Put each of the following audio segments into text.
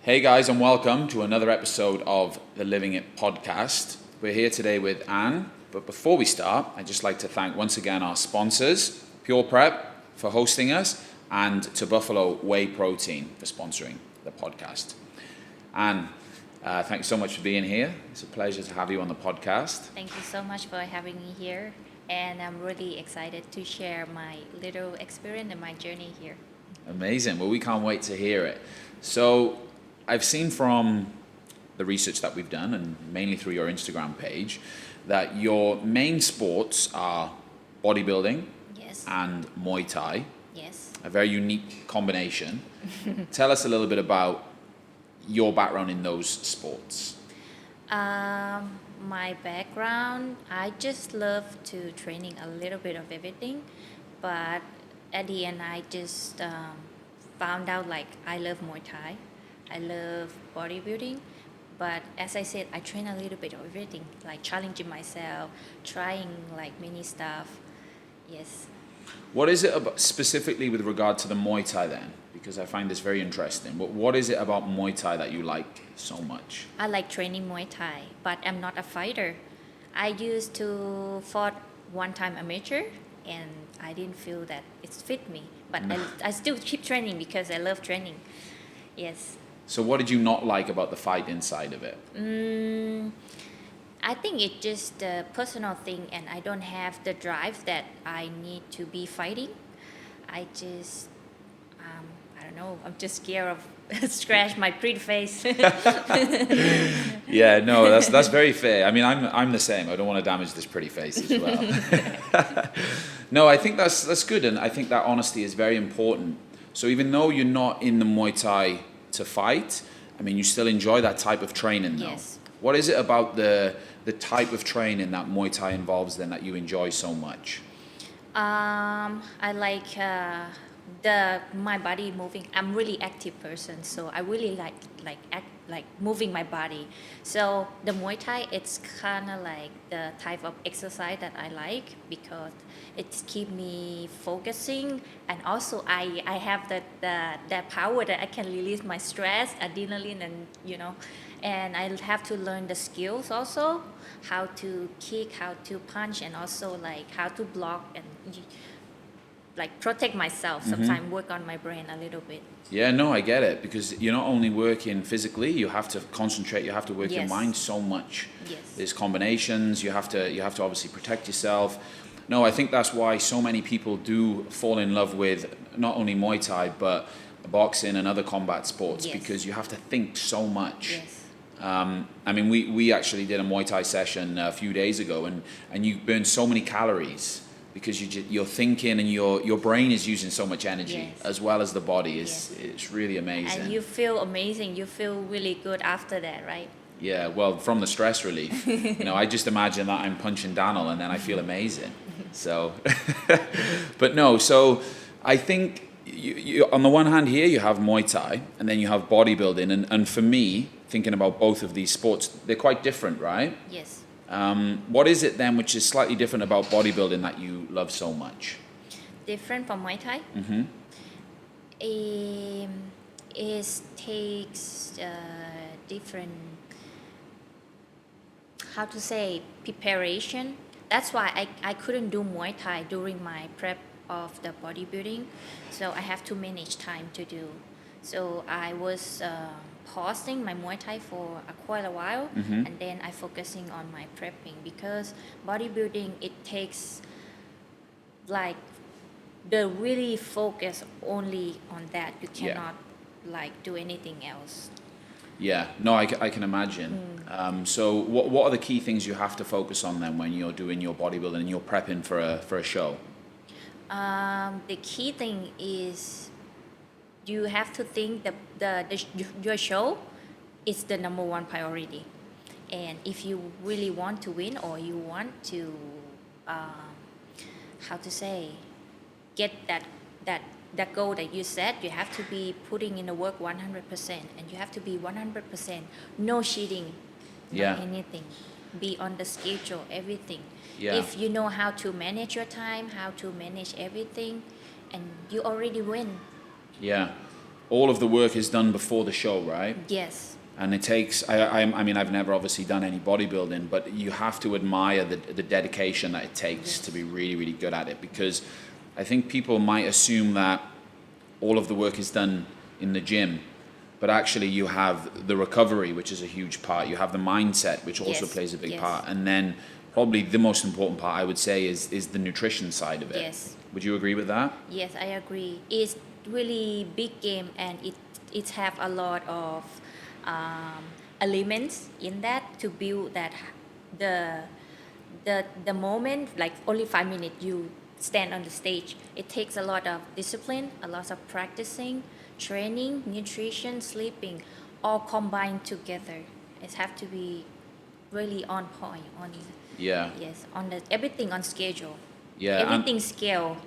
Hey guys, and welcome to another episode of the Living It podcast. We're here today with Anne, but before we start, I'd just like to thank once again our sponsors, Pure Prep for hosting us, and to Buffalo Whey Protein for sponsoring the podcast. Anne, thank you so much for being here. It's a pleasure to have you on the podcast. Thank you so much for having me here, and I'm really excited to share my little experience and my journey here. Amazing. Well, we can't wait to hear it. So, I've seen from the research that we've done, and mainly through your Instagram page, that your main sports are bodybuilding Yes. and Muay Thai, Yes. a very unique combination. Tell us a little bit about your background in those sports. My background, I just love to training a little bit of everything, but at the end, I just found out like I love Muay Thai. I love bodybuilding, but as I said, I train a little bit of everything, like challenging myself, trying like many stuff. Yes. What is it about, specifically with regard to the Muay Thai then? Because I find this very interesting. What is it about Muay Thai that you like so much? I like training Muay Thai, but I'm not a fighter. I used to fought one time amateur, and I didn't feel that it fit me. But I still keep training because I love training. Yes. So what did you not like about the fight inside of it? I think it's just a personal thing, and I don't have the drive that I need to be fighting. I just, I don't know, I'm just scared of scratch my pretty face. Yeah, no, that's very fair. I mean, I'm the same. I don't want to damage this pretty face as well. No, I think that's good, and I think that honesty is very important. So even though you're not in the Muay Thai to fight, I mean, you still enjoy that type of training though. Yes. What is it about the type of training that Muay Thai involves then that you enjoy so much? I like my body moving. I'm really active person, so I really like moving my body. So the Muay Thai, it's kind of like the type of exercise that I like because it keep me focusing, and also I have that power that I can release my stress, adrenaline, and I have to learn the skills also, how to kick, how to punch, and also like how to block and like protect myself. Sometimes work on my brain a little bit. Yeah, no, I get it, because you're not only working physically, you have to concentrate, you have to work your Yes. mind so much. Yes. There's combinations, you have to obviously protect yourself. No, I think that's why so many people do fall in love with not only Muay Thai but boxing and other combat sports, Yes. because you have to think so much. Yes. I mean, we actually did a Muay Thai session a few days ago, and you burn so many calories because you're thinking, and your brain is using so much energy, Yes. as well as the body. Yes. It's really amazing. And you feel amazing. You feel really good after that, right? Yeah, well, from the stress relief, I just imagine that I'm punching Daniel and then I feel amazing. So, but no, so I think you on the one hand here you have Muay Thai and then you have bodybuilding, and for me, thinking about both of these sports, they're quite different, right? Yes. What is it then which is slightly different about bodybuilding that you love so much? Different from Muay Thai? Mm-hmm. It takes different, how to say, preparation. That's why I couldn't do Muay Thai during my prep of the bodybuilding. So I have to manage time to do. So I was pausing my Muay Thai for quite a while, and then I focusing on my prepping, because bodybuilding, it takes like the really focus only on that. You Yeah. cannot like do anything else. Yeah, no, I can imagine. So what are the key things you have to focus on then when you're doing your bodybuilding and you're prepping for a show? The key thing is you have to think your show is the number one priority, and if you really want to win, or you want to how to say, get that goal that you set, you have to be putting in the work 100%, and you have to be 100%, no cheating, Yeah. no anything, be on the schedule, everything. Yeah. If you know how to manage your time, how to manage everything, and you already win. Yeah. all of the work is done before the show, right? Yes. And it takes, I mean, I've never obviously done any bodybuilding, but you have to admire the dedication that it takes to be really, really good at it, because I think people might assume that all of the work is done in the gym, but actually you have the recovery, which is a huge part. You have the mindset, which also plays a big part. And then probably the most important part, I would say, is the nutrition side of it. Yes. Would you agree with that? Yes, I agree. It's really big game, and it have a lot of elements in that to build that the moment, like only 5 minutes you stand on the stage. It takes a lot of discipline, a lot of practicing, training, nutrition, sleeping, all combined together. It have to be really on point, on on the everything on schedule. Everything scale.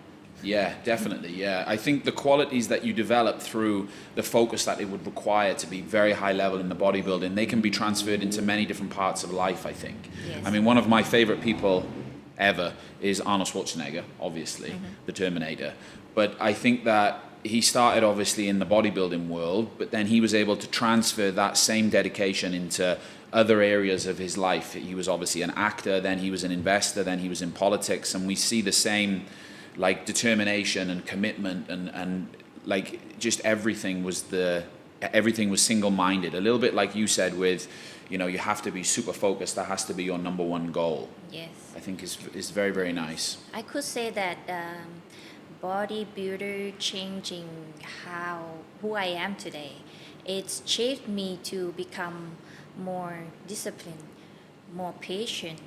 Yeah, definitely. Yeah, I think the qualities that you develop through the focus that it would require to be very high level in the bodybuilding, they can be transferred into many different parts of life, I think. Yes. I mean, one of my favorite people ever is Arnold Schwarzenegger, obviously, the Terminator. But I think that he started obviously in the bodybuilding world, but then he was able to transfer that same dedication into other areas of his life. He was obviously an actor, then he was an investor, then he was in politics, and we see the same like determination and commitment and like just everything was single-minded, a little bit like you said with, you know, you have to be super focused. That has to be your number one goal. Yes. I think is very, very nice. I could say that bodybuilder changing who I am today. It's shaped me to become more disciplined, more patient,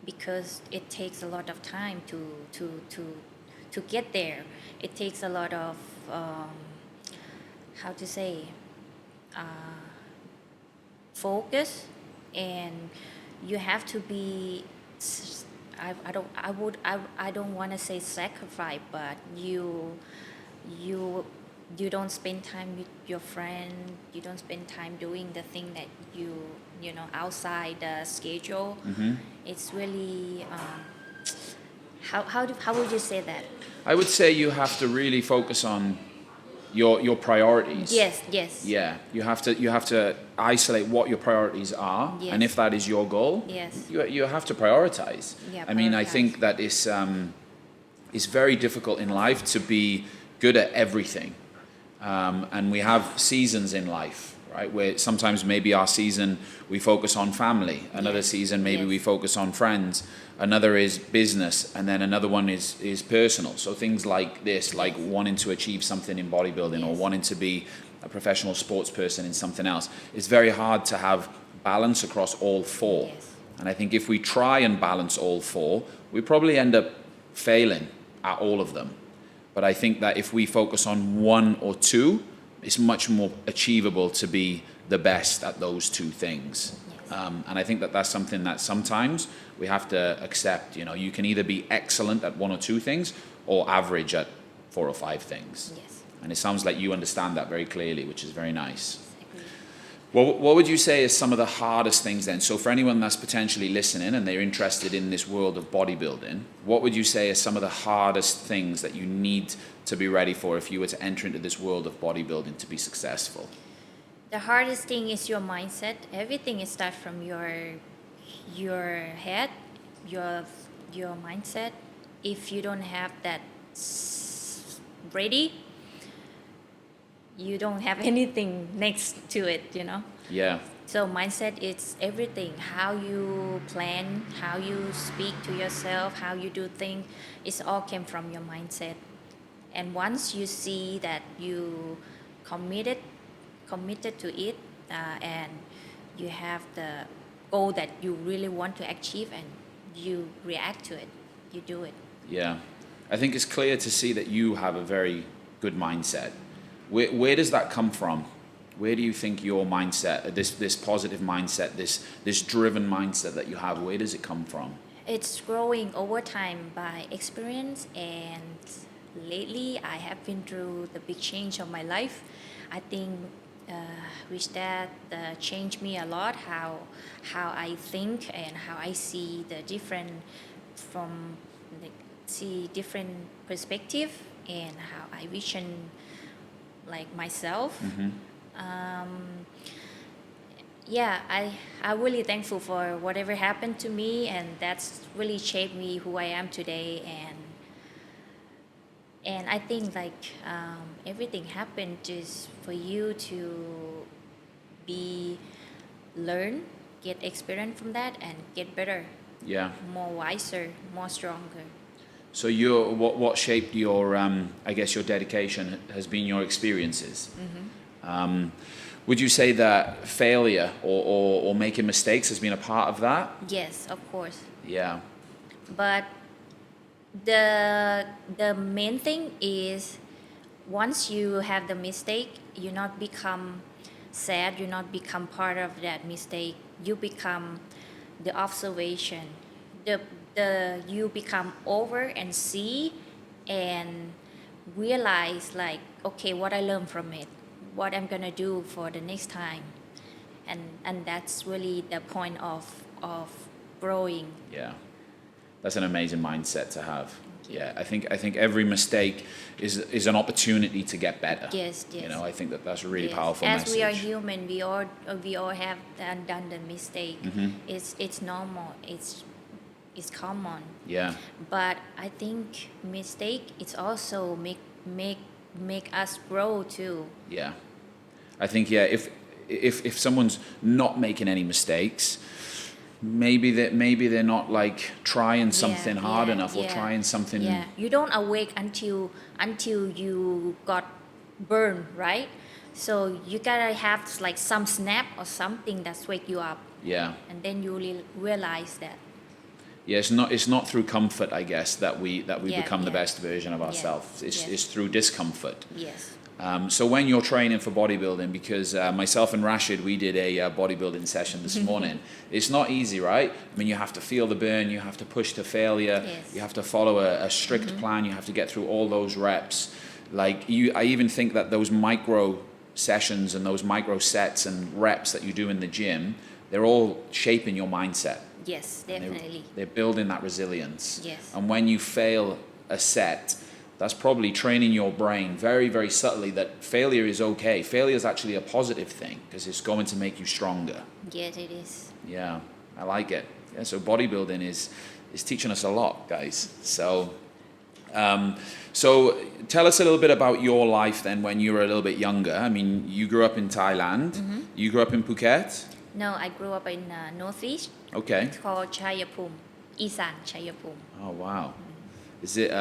because it takes a lot of time to get there. It takes a lot of focus, and you have to be. I don't want to say sacrifice, but you don't spend time with your friend. You don't spend time doing the thing that you know outside the schedule. It's really how would you say that? I would say you have to really focus on your priorities. Yes. Yeah, you have to isolate what your priorities are, and if that is your goal, you have to prioritize. Yeah, I mean, I think that it's very difficult in life to be good at everything, and we have seasons in life, right? Where sometimes maybe our season we focus on family, another season maybe we focus on friends, another is business, and then another one is personal. So things like this, like wanting to achieve something in bodybuilding or wanting to be a professional sports person in something else, it's very hard to have balance across all four. And I think if we try and balance all four, we probably end up failing at all of them. But I think that if we focus on one or two, it's much more achievable to be the best at those two things. And I think that that's something that sometimes we have to accept. You know, you can either be excellent at one or two things or average at 4 or 5 things. Yes. And it sounds like you understand that very clearly, which is very nice. Well, what would you say is some of the hardest things then? So for anyone that's potentially listening and they're interested in this world of bodybuilding, what would you say is some of the hardest things that you need to be ready for if you were to enter into this world of bodybuilding to be successful? The hardest thing is your mindset. Everything is start from your head, your mindset. If you don't have that ready, you don't have anything next to it, you know? Yeah. So mindset is everything. How you plan, how you speak to yourself, how you do things, it all came from your mindset. And once you see that you committed to it, and you have the goal that you really want to achieve, and you react to it, you do it. Yeah. I think it's clear to see that you have a very good mindset. Where does that come from? Where do you think your mindset, this positive mindset, this driven mindset that you have, where does it come from? It's growing over time by experience, and lately I have been through the big change of my life. I think which that changed me a lot, how I think and how I see the different different perspective, and how I vision like myself. Mm-hmm. Yeah, I'm really thankful for whatever happened to me, and that's really shaped me who I am today. And I think like everything happened just for you to be learn, get experience from that, and get better, Yeah. more wiser, more stronger. So what shaped your I guess your dedication has been your experiences. Would you say that failure or making mistakes has been a part of that? Yes, of course. Yeah. But the main thing is once you have the mistake, you not become sad, you not become part of that mistake. You become the observation. The you become over and see and realize like, okay, what I learned from it, what I'm gonna do for the next time, and that's really the point of growing. Yeah. That's an amazing mindset to have. Yeah, I think every mistake is an opportunity to get better. Yes, yes. You know, I think that's a really Yes. powerful As message. we are human, we all have done the mistake. Mm-hmm. It's normal. It's common. Yeah. But I think mistake it's also make us grow too. Yeah. I think yeah, if someone's not making any mistakes, maybe they're not like trying something hard enough or trying something. Yeah, you don't awake until you got burned, right? So you gotta have like some snap or something that's wake you up, Yeah. and then you realize that. Yeah, it's not through comfort, I guess, that we become the best version of ourselves. It's through discomfort. Yes. So when you're training for bodybuilding, because myself and Rashid, we did a bodybuilding session this morning. It's not easy, right? I mean, you have to feel the burn, you have to push to failure, Yes. you have to follow a strict plan, you have to get through all those reps. Like I even think that those micro sessions and those micro sets and reps that you do in the gym, they're all shaping your mindset. Yes, definitely. They're building that resilience. Yes. And when you fail a set, that's probably training your brain very, very subtly that failure is okay. Failure is actually a positive thing because it's going to make you stronger. Yes, it is. Yeah, I like it. Yeah, so bodybuilding is teaching us a lot, guys. So, so tell us a little bit about your life then when you were a little bit younger. I mean, you grew up in Thailand. You grew up in Phuket? No, I grew up in Northeast. Okay. It's called Chayapum, Isan Chayapum. Oh, wow. Is it,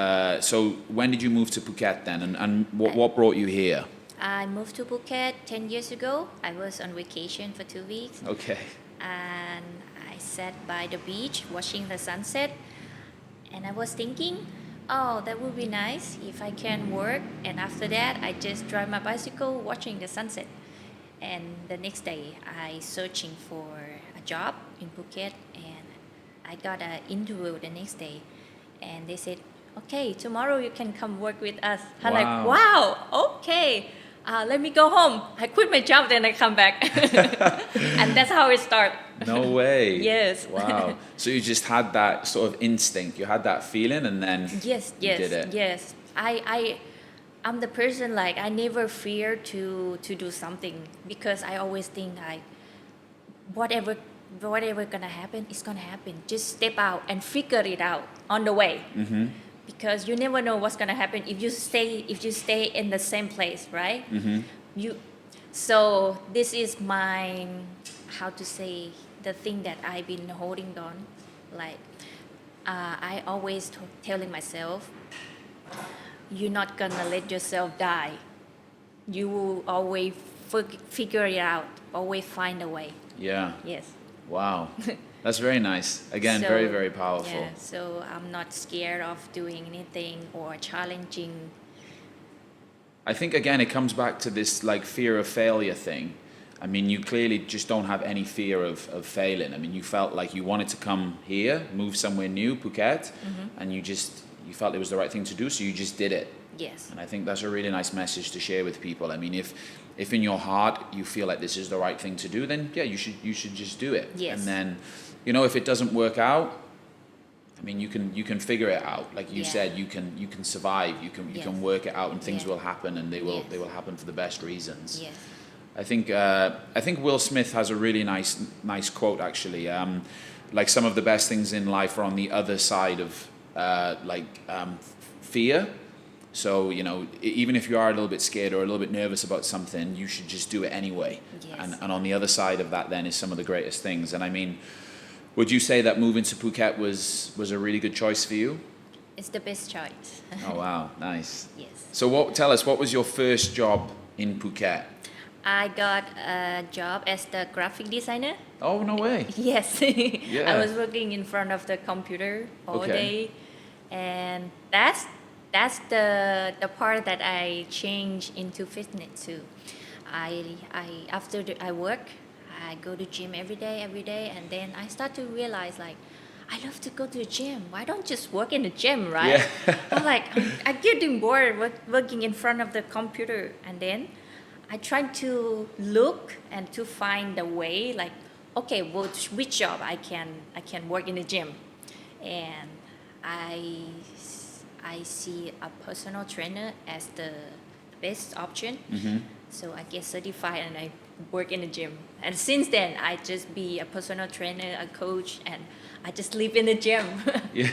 so when did you move to Phuket then, and what brought you here? I moved to Phuket 10 years ago. I was on vacation for 2 weeks, Okay. and I sat by the beach watching the sunset, and I was thinking, oh, that would be nice if I can work, and after that I just drive my bicycle watching the sunset. And the next day I searching for a job in Phuket, and I got an interview the next day, and they said, okay, tomorrow you can come work with us. I'm like, wow, okay, let me go home. I quit my job, then I come back. And that's how it started. No way. Yes. Wow. So you just had that sort of instinct, you had that feeling, and then Yes, you did it. yes. I'm the person like I never fear to do something, because I always think like whatever gonna happen is gonna happen. Just step out and figure it out on the way. Mm-hmm. Because you never know what's gonna happen if you stay in the same place, right? Mm-hmm. So this is my, how to say, the thing that I've been holding on. Like I always telling myself, you're not gonna let yourself die. You will always figure it out, always find a way. Yeah. Yes. Wow. That's very nice. Again, So, very, very powerful. Yeah, so I'm not scared of doing anything or challenging. I think again it comes back to this like fear of failure thing. I mean, you clearly just don't have any fear of failing. I mean, you felt like you wanted to come here, move somewhere new, Phuket, and you felt it was the right thing to do, so you just did it. Yes. And I think that's a really nice message to share with people. I mean, if in your heart you feel like this is the right thing to do, then yeah, you should just do it. Yes. And then, you know, if it doesn't work out, I mean, you can figure it out. Like you Yeah. said, you can survive. You Yes. can work it out, and things Yeah. will happen, and Yes. they will happen for the best reasons. Yes. I think Will Smith has a really nice quote actually. Like some of the best things in life are on the other side of fear. So even if you are a little bit scared or a little bit nervous about something, you should just do it anyway. Yes. And on the other side of that, then is some of the greatest things. And I mean, would you say that moving to Phuket was a really good choice for you? It's the best choice. Oh wow, nice. Yes. So tell us, what was your first job in Phuket? I got a job as the graphic designer. Oh no way. Yes. Yeah. I was working in front of the computer all Okay. day, and that's the part that I changed into fitness too. I work, I go to gym every day, and then I start to realize like I love to go to the gym. Why don't just work in the gym, right? Yeah. I'm like I'm getting bored working in front of the computer, and then I try to look and to find the way like okay, which job I can work in the gym, and I see a personal trainer as the best option. So I get certified and I work in the gym. And since then, I just be a personal trainer, a coach, and I just live in the gym. Yeah.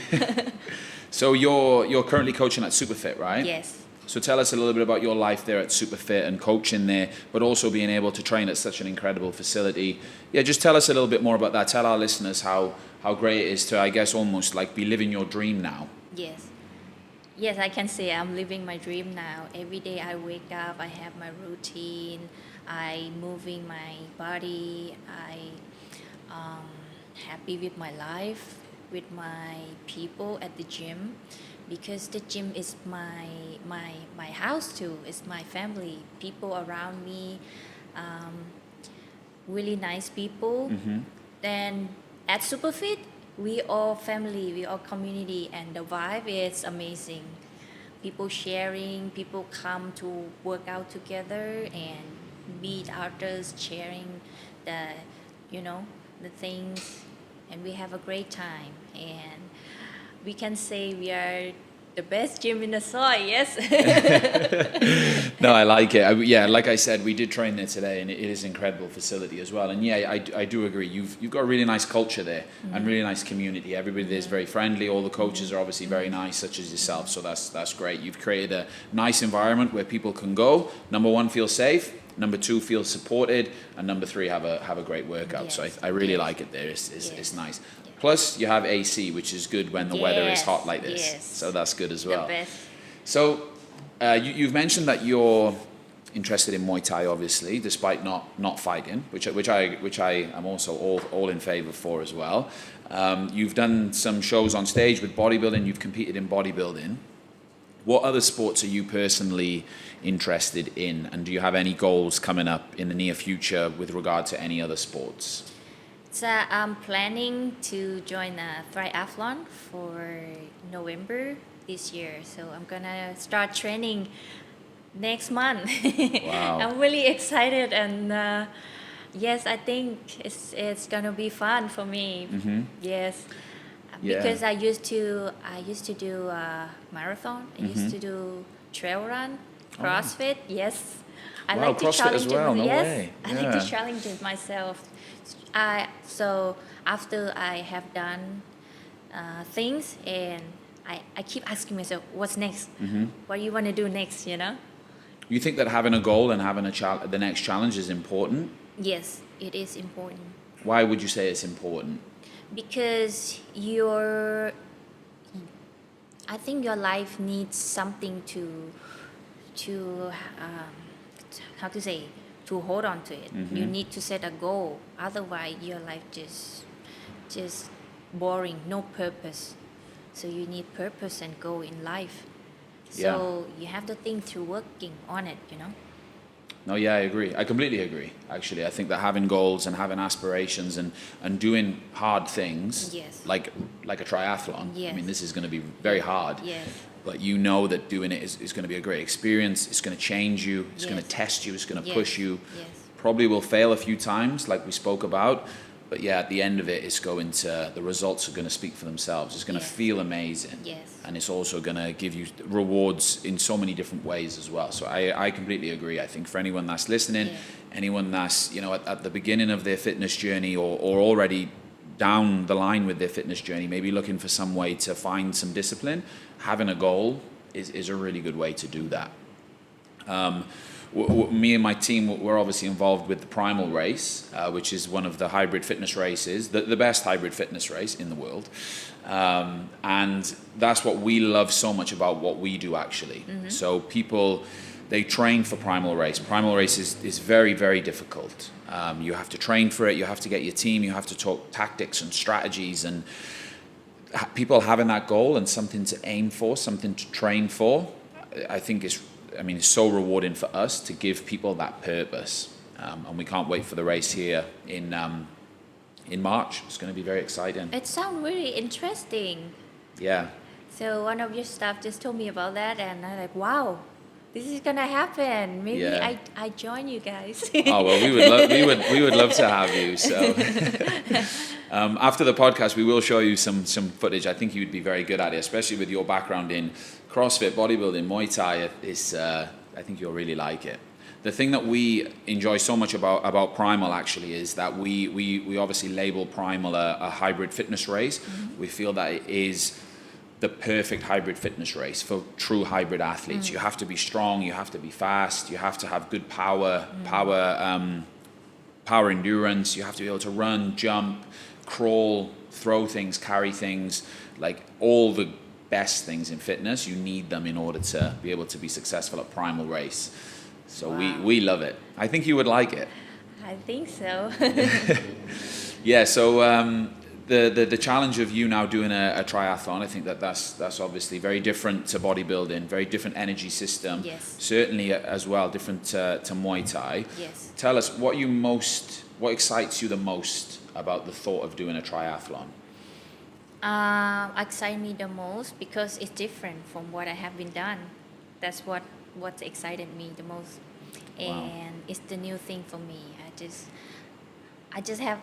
So you're currently coaching at Superfit, right? Yes. So tell us a little bit about your life there at Superfit and coaching there, but also being able to train at such an incredible facility. Yeah, just tell us a little bit more about that. Tell our listeners how great it is to, I guess, almost like be living your dream now. Yes. Yes, I can say I'm living my dream now. Every day I wake up, I have my routine, I moving my body, I happy with my life, with my people at the gym, because the gym is my house too. It's my family, people around me, really nice people. Then at Superfit, we all family, we all community, and the vibe is amazing. People sharing, people come to work out together and meet others, sharing the, the things, and we have a great time. And we can say we are the best gym in the soil, yes? No, I like it. Yeah, like I said, we did train there today, and it is an incredible facility as well. And yeah, I do agree. You've got a really nice culture there and really nice community. Everybody there is very friendly. All the coaches are obviously very nice, such as yourself. So that's great. You've created a nice environment where people can go. Number one, feel safe. Number two, feel supported. And number three, have a great workout. So I really like it there. It's nice. Plus, you have AC, which is good when the weather is hot like this. Yes. So that's good as well. The best. So you've mentioned that you're interested in Muay Thai, obviously, despite not fighting, which I am also all in favor for as well. You've done some shows on stage with bodybuilding. You've competed in bodybuilding. What other sports are you personally interested in, and do you have any goals coming up in the near future with regard to any other sports? So I'm planning to join a triathlon for November this year. So I'm gonna start training next month. Wow. I'm really excited, and yes, I think it's gonna be fun for me. Yes, Yeah. because I used to do marathon. I used to do trail run, CrossFit. Yes, I Wow, like to CrossFit challenge as well, no yes, way. I like Yeah. to challenge myself. So after I have done things, and I keep asking myself, what's next? What do you want to do next? You think that having a goal and having the next challenge is important? Yes, it is important, Why would you say it's important? because I think your life needs something to how to say, to hold on to it. You need to set a goal, otherwise your life just boring, no purpose. So you need purpose and goal in life. So you have to think through working on it. No, yeah, I agree. I completely agree, actually. I think that having goals and having aspirations and doing hard things, Yes. like a triathlon, I Yes. mean, this is going to be very hard. Yes. But you know that doing it is going to be a great experience. It's going to change you. It's going to Yes. test you. It's going to Yes. push you. Yes. Probably will fail a few times, like we spoke about. But yeah, at the end of it, the results are going to speak for themselves. It's going to feel amazing. Yes. And it's also going to give you rewards in so many different ways as well. So I completely agree. I think for anyone that's listening, anyone that's, at the beginning of their fitness journey or already down the line with their fitness journey, maybe looking for some way to find some discipline, having a goal is a really good way to do that. Me and my team, we're obviously involved with the Primal race, which is one of the hybrid fitness races, the best hybrid fitness race in the world. And that's what we love so much about what we do, actually. Mm-hmm. So people, they train for Primal race. Primal race is very, very difficult. You have to train for it. You have to get your team. You have to talk tactics and strategies. And people having that goal and something to aim for, something to train for, I think it's so rewarding for us to give people that purpose. And we can't wait for the race here in March. It's going to be very exciting. It sounds really interesting. Yeah. So one of your staff just told me about that, and I'm like, wow, this is gonna happen. Maybe I join you guys. Oh well, we would love to have you. So after the podcast, we will show you some footage. I think you would be very good at it, especially with your background in CrossFit, bodybuilding, Muay Thai. I think you'll really like it. The thing that we enjoy so much about Primal actually is that we obviously label Primal a hybrid fitness race. Mm-hmm. We feel that it is the perfect hybrid fitness race for true hybrid athletes. You have to be strong, you have to be fast, you have to have good power endurance, you have to be able to run, jump, crawl, throw things, carry things, like all the best things in fitness. You need them in order to be able to be successful at Primal race. So wow. we love it. I think you would like it. I think so. Yeah, so the challenge of you now doing a triathlon, I think that's obviously very different to bodybuilding, very different energy system. Yes. Certainly as well different to Muay Thai. Yes. Tell us what excites you the most about the thought of doing a triathlon? Excites me the most because it's different from what I have been done. That's what excited me the most. And wow. It's the new thing for me. I just have,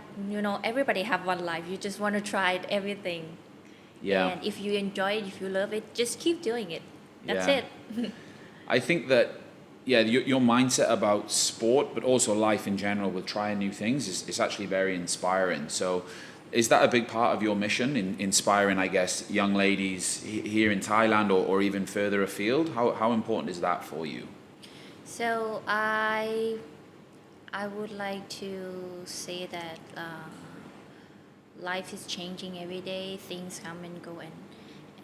everybody have one life. You just want to try everything. Yeah. And if you enjoy it, if you love it, just keep doing it. That's it. I think that, your mindset about sport, but also life in general with trying new things is actually very inspiring. So is that a big part of your mission in inspiring, I guess, young ladies here in Thailand or even further afield? How important is that for you? So I would like to say that life is changing every day. Things come and go, and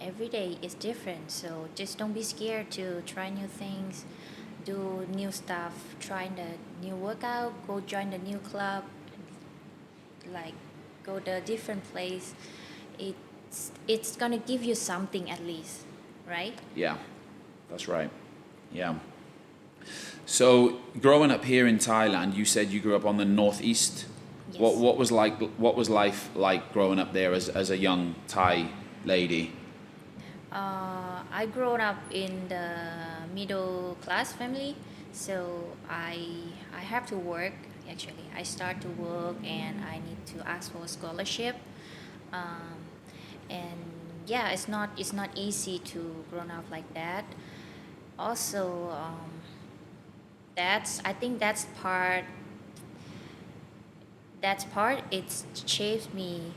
every day is different. So just don't be scared to try new things, do new stuff, try the new workout, go join the new club, like go to a different place. It's gonna give you something at least, right? Yeah, that's right. Yeah. So growing up here in Thailand, you said you grew up on the northeast. Yes. What was life like growing up there as a young Thai lady? I grew up in the middle class family, so I have to work. Actually, I start to work and I need to ask for a scholarship, and it's not easy to grow up like that. Also, I think that's part. It's shaped me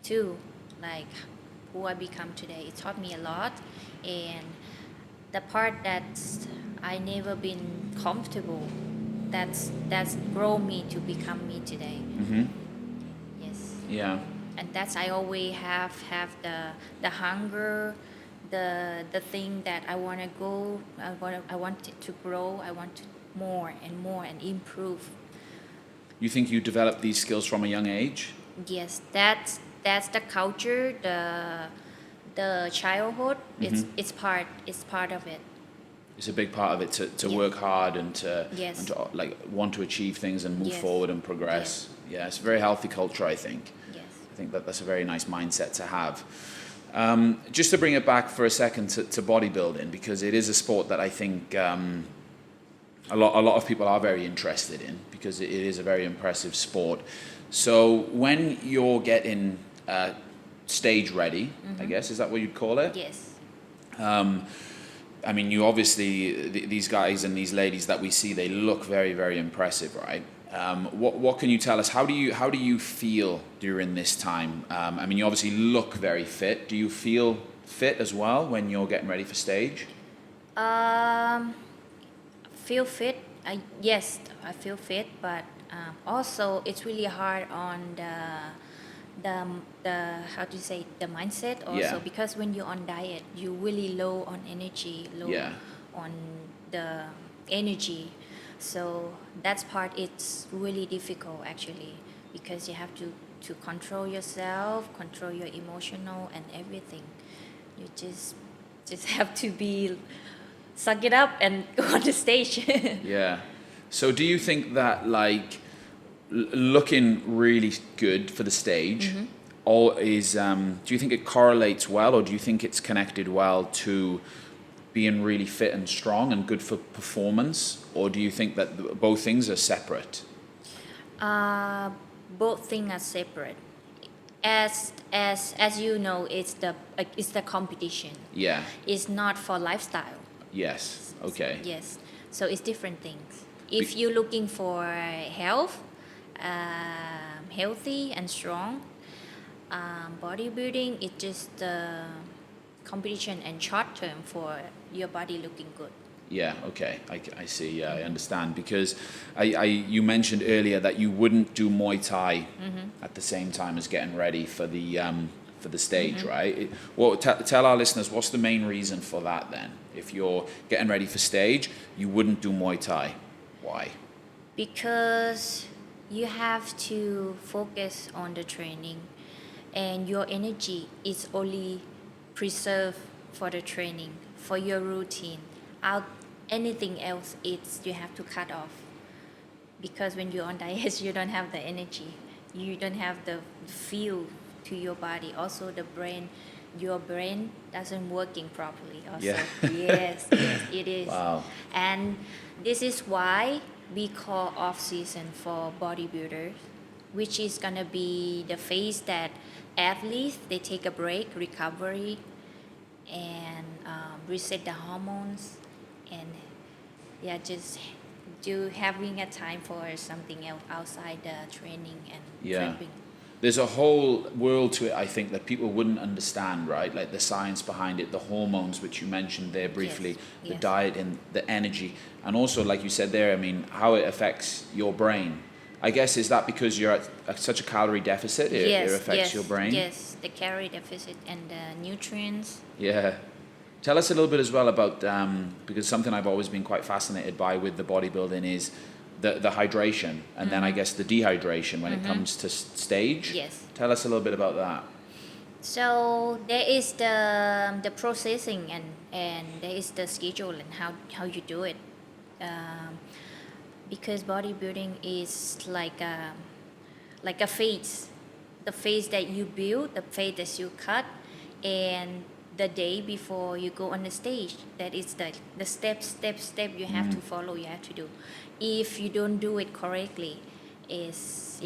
too, like who I become today. It taught me a lot, and the part that I never been comfortable. That's grown me to become me today. Mm-hmm. Yes. Yeah. And I always have the hunger, the thing that I want to go. I want it to grow. I want more and more and improve. You think you developed these skills from a young age? Yes, that's the culture, the childhood. Mm-hmm. It's part of it. It's a big part of it to work hard and to like want to achieve things and move forward and progress. Yeah, it's a very healthy culture, I think. Yes. I think that's a very nice mindset to have. Just to bring it back for a second to bodybuilding, because it is a sport that I think a lot of people are very interested in, because it is a very impressive sport. So when you're getting stage ready, I guess, is that what you'd call it? Yes. I mean, you obviously, these guys and these ladies that we see, they look very, very impressive, right? What can you tell us? How do you feel during this time? I mean, you obviously look very fit. Do you feel fit as well when you're getting ready for stage? Feel fit. Yes, I feel fit, but also it's really hard on the how do you say, the mindset also, Yeah. because when you're on diet, you're really low on energy, low Yeah. on the energy. So that's part, it's really difficult actually, because you have to control yourself, control your emotional and everything. You just have to be suck it up and go on the stage. Yeah. So do you think that, like, looking really good for the stage, or is do you think it correlates well, or do you think it's connected well to being really fit and strong and good for performance, or do you think that both things are separate? Both things are separate. As you know, it's the competition. Yeah. It's not for lifestyle. Yes. Okay. Yes. So it's different things. If you're looking for health, healthy and strong, bodybuilding is just competition and short term for your body looking good. Yeah, okay, I see, yeah, I understand, because you mentioned earlier that you wouldn't do Muay Thai at the same time as getting ready for the stage, right? Well, tell our listeners, what's the main reason for that then? If you're getting ready for stage, you wouldn't do Muay Thai. Why? Because you have to focus on the training, and your energy is only preserved for the training, for your routine. Anything else, you have to cut off, because when you're on diet, you don't have the energy, you don't have the feel to your body. Also the brain, your brain doesn't working properly also. Yeah. Yes, it is. Wow. And this is why we call off season for bodybuilders, which is gonna be the phase that athletes, they take a break, recovery, and reset the hormones, and just having a time for something else outside the training and prepping. There's a whole world to it, I think, that people wouldn't understand, right? Like the science behind it, the hormones, which you mentioned there briefly, Yes. the diet and the energy, and also, like you said there, I mean, how it affects your brain. I guess, is that because you're at such a calorie deficit, it affects your brain? Yes, the calorie deficit and the nutrients. Yeah. Tell us a little bit as well about, because something I've always been quite fascinated by with the bodybuilding is the hydration, and then I guess the dehydration when it comes to stage. Yes. Tell us a little bit about that. So there is the processing, and there is the schedule and how you do it. Because bodybuilding is like a phase, the phase that you build, the phase that you cut, and the day before you go on the stage, that is the step you have to follow, you have to do. If you don't do it correctly, it's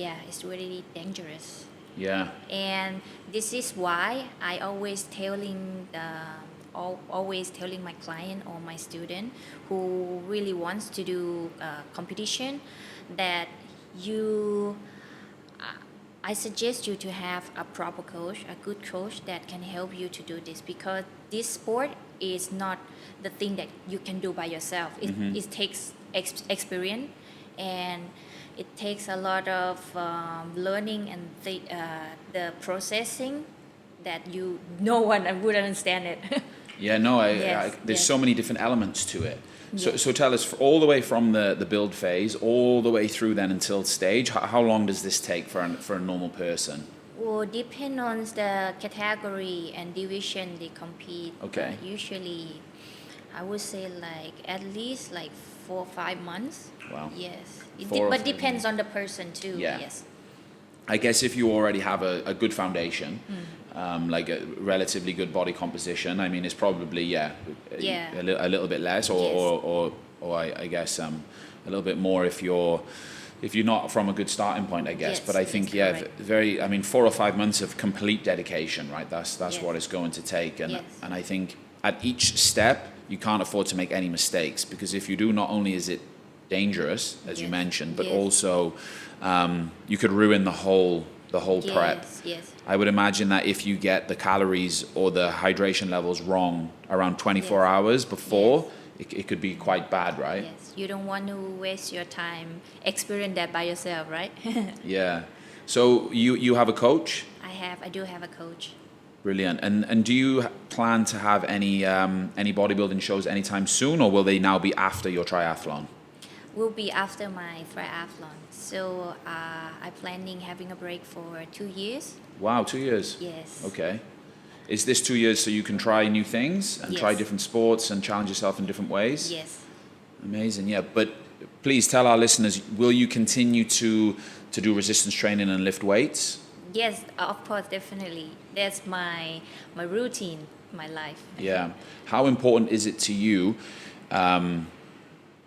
really dangerous. Yeah. And this is why I always telling my client or my student who really wants to do competition, that I suggest you to have a proper coach, a good coach that can help you to do this, because this sport is not the thing that you can do by yourself. It takes experience, and it takes a lot of learning and the processing that no one would understand it. Yeah, no, there's so many different elements to it. So tell us, all the way from the build phase, all the way through then until stage, how long does this take for a normal person? Well, depend on the category and division they compete. Okay. Usually, I would say like at least like 4 or 5 months. Wow. Yes. But depends on the person too. Yeah. Yes. I guess if you already have a good foundation, like a relatively good body composition, I mean, it's probably a little bit less, or or I guess a little bit more if you're not from a good starting point, I guess. Yes, But I think very. I mean, 4 or 5 months of complete dedication, right? That's Yes. what it's going to take, Yes. and I think at each step you can't afford to make any mistakes, because if you do, not only is it dangerous, as you Yes. mentioned, but Yes. also you could ruin the whole prep. Yes, yes. I would imagine that if you get the calories or the hydration levels wrong around 24 Yes. hours before, Yes. it could be quite bad, right? Yes, you don't want to waste your time experience that by yourself, right? Yeah. So you have a coach? I do have a coach. Brilliant. And do you plan to have any bodybuilding shows anytime soon, or will they now be after your triathlon? Will be after my triathlon. So I'm planning having a break for 2 years. Wow, 2 years. Yes. Okay. Is this 2 years so you can try new things and try Yes. different sports and challenge yourself in different ways? Yes. Amazing, yeah. But please tell our listeners, will you continue to do resistance training and lift weights? Yes, of course, definitely. That's my routine, my life. Yeah. How important is it to you,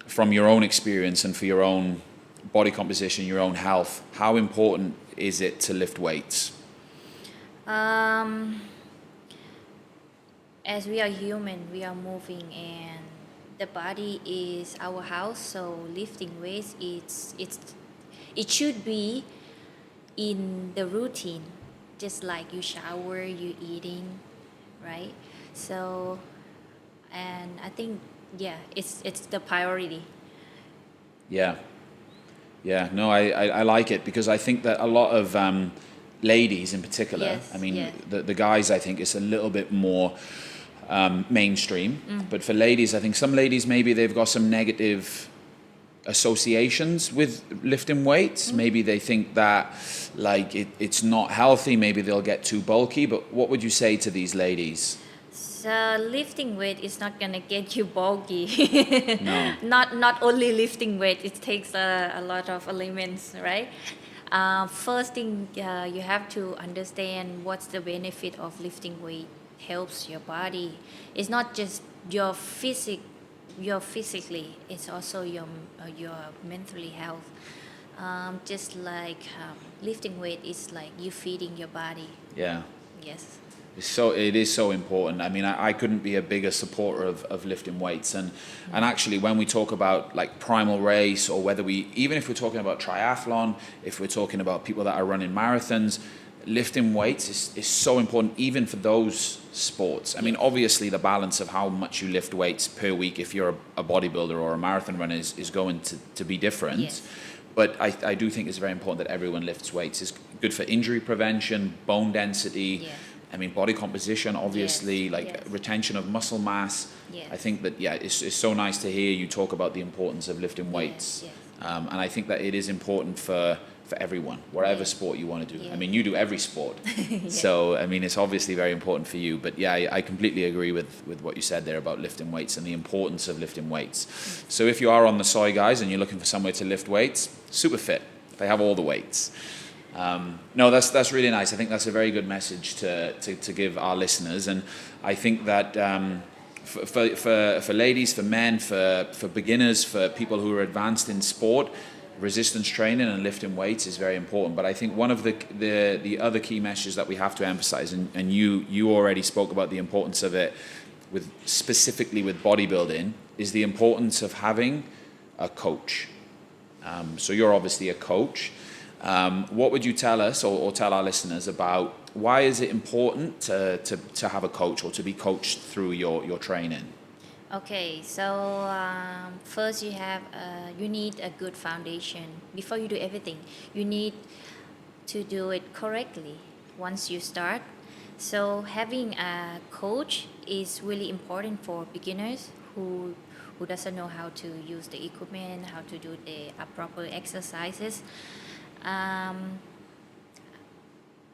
from your own experience and for your own body composition, your own health, how important is it to lift weights? As we are human, we are moving, and the body is our house. So lifting weights, it should be in the routine, just like you shower, you eating, right? So, and I think it's the priority. Yeah. Yeah, no, I like it, because I think that a lot of ladies in particular, Yes, I mean, yes. the guys, I think, is a little bit more mainstream. But for ladies, I think some ladies, maybe they've got some negative associations with lifting weights. Maybe they think that like it's not healthy, maybe they'll get too bulky. But what would you say to these ladies? So lifting weight is not gonna get you bulky. No. Not only lifting weight, it takes a lot of elements, right? First thing, you have to understand what's the benefit of lifting weight. Helps your body. It's not just your physically. It's also your mentally health. Just like lifting weight is like you feeding your body. Yeah. Yes. It is so important. I mean, I couldn't be a bigger supporter of lifting weights. And actually, when we talk about like Primal race, or even if we're talking about triathlon, if we're talking about people that are running marathons, lifting weights is so important, even for those sports. I mean, obviously the balance of how much you lift weights per week, if you're a bodybuilder or a marathon runner, is going to be different. Yes. But I do think it's very important that everyone lifts weights. It's good for injury prevention, bone density. Yes. I mean, body composition, obviously, Yes, like yes. retention of muscle mass. Yes. I think that, it's so nice to hear you talk about the importance of lifting weights. Yes. And I think that it is important for everyone, whatever Yes. sport you want to do. Yeah. I mean, you do every sport. So, I mean, it's obviously very important for you. But yeah, I completely agree with what you said there about lifting weights and the importance of lifting weights. So if you are on the soy, guys, and you're looking for somewhere to lift weights, Super Fit, they have all the weights. No, that's really nice. I think that's a very good message to give our listeners. And I think that for ladies, for men, for beginners, for people who are advanced in sport, resistance training and lifting weights is very important. But I think one of the other key messages that we have to emphasize, and you already spoke about the importance of it specifically with bodybuilding, is the importance of having a coach. So you're obviously a coach. What would you tell us or tell our listeners about why is it important to have a coach or to be coached through your training? Okay, so first you need a good foundation. Before you do everything, you need to do it correctly once you start. So having a coach is really important for beginners who doesn't know how to use the equipment, how to do the proper exercises.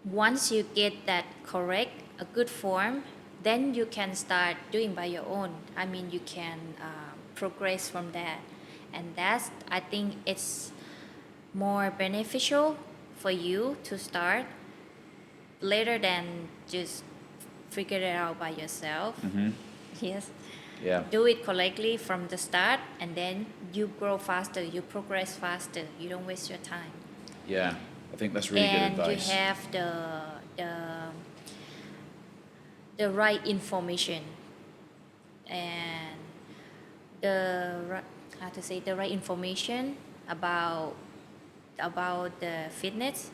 Once you get that correct, a good form, then you can start doing by your own. I mean, you can progress from that. And I think it's more beneficial for you to start later than just figure it out by yourself. Mm-hmm. Yes. Yeah. Do it correctly from the start, and then you grow faster, you progress faster, you don't waste your time. Yeah. I think that's really And good advice. you have the right information and how to say, the right information about the fitness,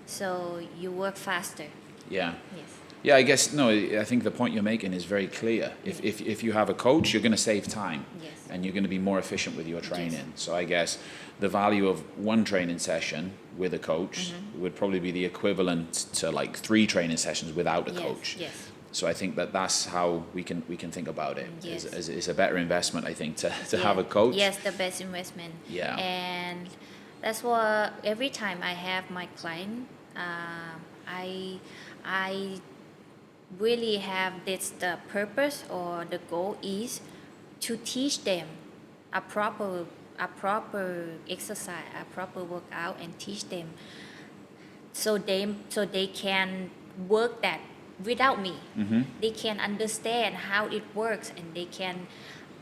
so you work faster. Yeah. Yes. Yeah, I guess, no, I think the point you're making is very clear. If you have a coach, you're going to save time. Yes. And you're going to be more efficient with your training. So I guess the value of one training session with a coach would probably be the equivalent to like 3 training sessions without a coach. Yes. So I think that's how we can think about it. Yes. Is a better investment, I think, to have a coach. Yes, the best investment. Yeah. And that's what every time I have my client, I really have this, the purpose or the goal is to teach them a proper exercise, a proper workout, and teach them so they can work that without me. They can understand how it works, and they can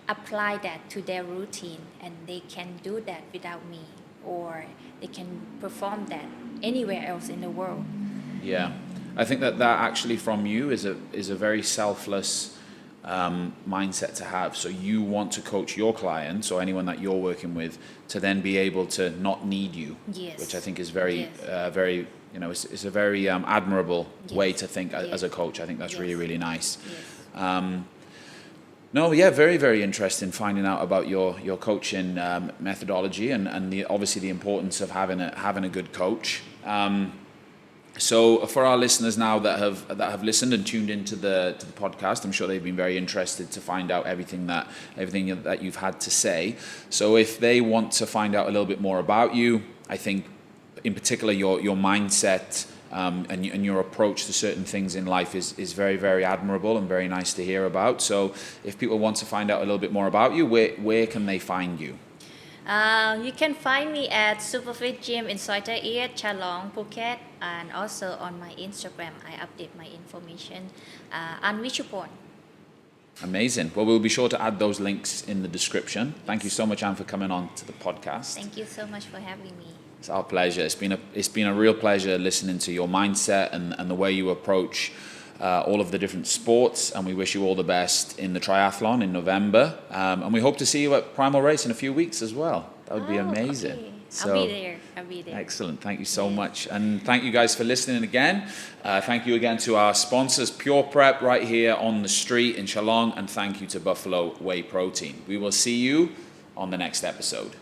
apply that to their routine, and they can do that without me, or they can perform that anywhere else in the world. Yeah, I think that actually from you is a very selfless mindset to have. So you want to coach your clients or anyone that you're working with to then be able to not need you, Yes. which I think is very, Yes. very, it's a very admirable way Yes. to think as a coach. I think that's really, Yes. really nice. Yes. No, yeah, very, very interesting finding out about your coaching methodology and obviously the importance of having a good coach. So for our listeners now that have listened and tuned into the podcast, I'm sure they've been very interested to find out everything that you've had to say. So if they want to find out a little bit more about you, I think in particular your mindset and your approach to certain things in life is very, very admirable and very nice to hear about. So if people want to find out a little bit more about you, where can they find you? You can find me at Superfit Gym in Soi Tai Iet, Chalong, Phuket, and also on my Instagram. I update my information on Wichupor. Amazing. Well, we'll be sure to add those links in the description. Thank you so much, Anne, for coming on to the podcast. Thank you so much for having me. It's our pleasure. It's been a real pleasure listening to your mindset and the way you approach all of the different sports, and we wish you all the best in the triathlon in November, and we hope to see you at Primal Race in a few weeks as well. That would be amazing. Okay. So, I'll be there. Excellent. Thank you so much, and thank you guys for listening again. Thank you again to our sponsors, Pure Prep, right here on the street in Chalong, and thank you to Buffalo Whey Protein. We will see you on the next episode.